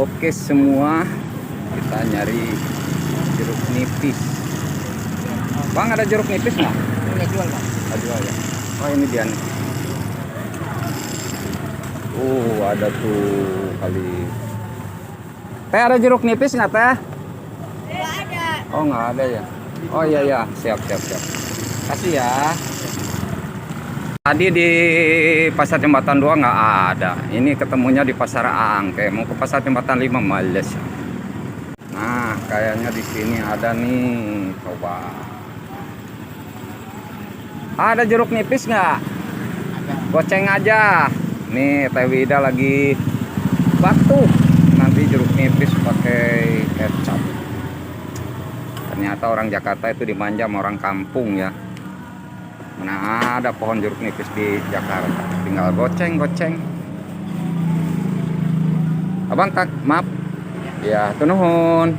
Oke semua, kita nyari jeruk nipis. Bang, ada jeruk nipis nggak? Nggak jual, Pak. Nggak jual ya. Oh, ini dia nih. Ada tuh kali. Teh, ada jeruk nipis nggak, Teh? Nggak ada. Oh, nggak ada ya. Oh iya ya, siap. Kasih ya. Tadi di Pasar Jembatan 2 nggak ada. Ini ketemunya di Pasar Angke. Mau ke Pasar Jembatan 5 males. Nah, kayaknya di sini ada nih. Coba. Ada jeruk nipis nggak? Goceng aja. Nih, Teh Wida lagi batu. Nanti jeruk nipis pakai kecap. Ternyata orang Jakarta itu dimanja sama orang kampung ya. Mana ada pohon jeruk nipis di Jakarta, tinggal goceng. Abang, maaf ya, tuh nuhun.